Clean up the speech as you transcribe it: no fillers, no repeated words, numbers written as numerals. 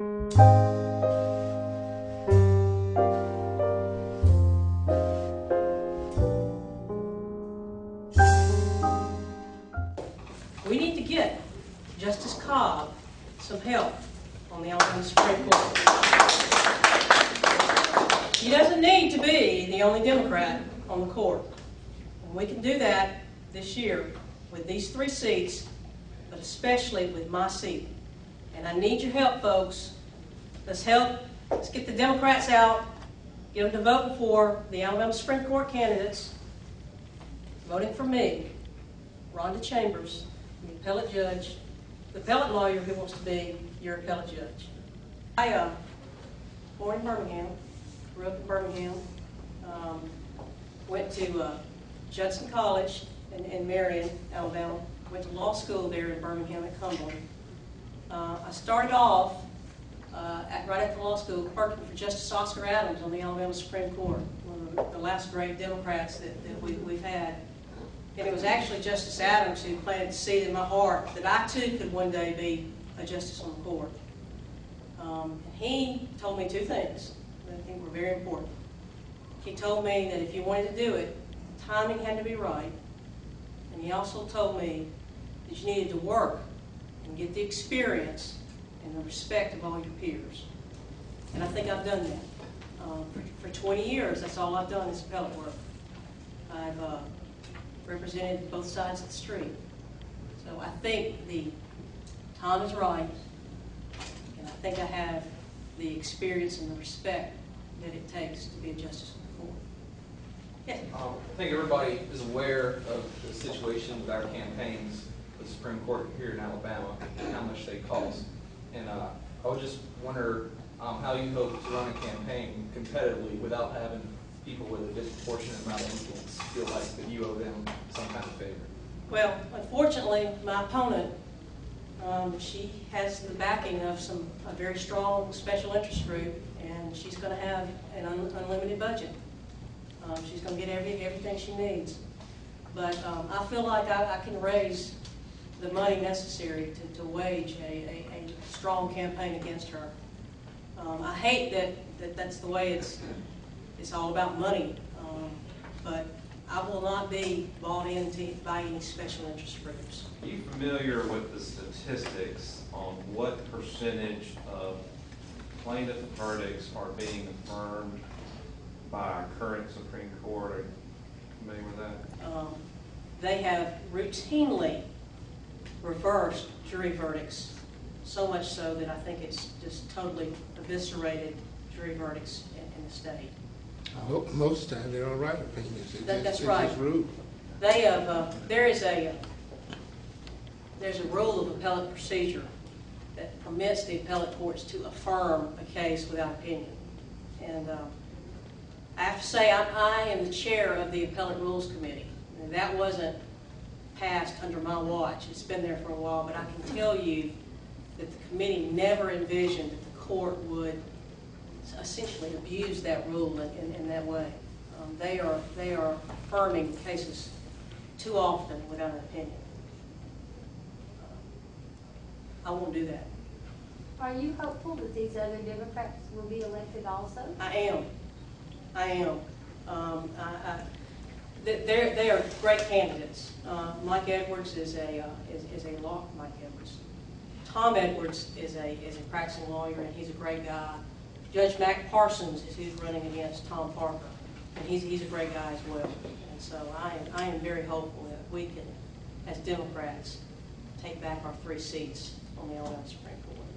We need to get Justice Cobb some help on the Alabama Supreme Court. He doesn't need to be the only Democrat on the court. And we can do that this year with these 3 seats, but especially with my seat. And I need your help, folks. Let's help. Let's get the Democrats out. Get them to vote for the Alabama Supreme Court candidates. Voting for me, Rhonda Chambers, the appellate judge, the appellate lawyer who wants to be your appellate judge. I born in Birmingham, grew up in Birmingham, went to Judson College in Marion, Alabama, went to law school there in Birmingham at Cumberland. I started off right after law school working for Justice Oscar Adams on the Alabama Supreme Court, one of the last great Democrats that we've had. And it was actually Justice Adams who planted the seed in my heart that I too could one day be a justice on the court. He told me 2 things that I think were very important. He told me that if you wanted to do it, timing had to be right. And he also told me that you needed to work and get the experience and the respect of all your peers. And I think I've done that. For 20 years, that's all I've done is appellate work. I've represented both sides of the street. So I think the time is right, and I think I have the experience and the respect that it takes to be a justice of the court. Yes? I think everybody is aware of the situation with our campaigns for the Supreme Court here in Alabama and how much they cost. And I would just wonder how you hope to run a campaign competitively without having people with a disproportionate amount of influence feel like that you owe them some kind of favor. Well, unfortunately, my opponent, she has the backing of a very strong special interest group, and she's going to have an unlimited budget. She's going to get everything she needs. But I feel like I can raise the money necessary to wage a strong campaign against her. I hate that that's the way it's all about money, but I will not be bought into by any special interest groups. Are you familiar with the statistics on what percentage of plaintiff verdicts are being affirmed by our current Supreme Court? Are you familiar with that? They have routinely reversed jury verdicts, so much so that I think it's just totally eviscerated jury verdicts in the state. Most of the time they don't write opinions. That's right. They have. There's a rule of appellate procedure that permits the appellate courts to affirm a case without opinion. And I have to say, I am the chair of the Appellate Rules Committee. And that wasn't passed under my watch. It's been there for a while, but I can tell you that the committee never envisioned that the court would essentially abuse that rule in that way. They are affirming cases too often without an opinion. I won't do that. Are you hopeful that these other Democrats will be elected also? I am. They are great candidates. Mike Edwards is a law. Mike Edwards. Tom Edwards is a practicing lawyer, and he's a great guy. Judge Mac Parsons is who's running against Tom Parker, and he's a great guy as well. And so I am very hopeful that we can, as Democrats, take back our 3 seats on the Alabama Supreme Court.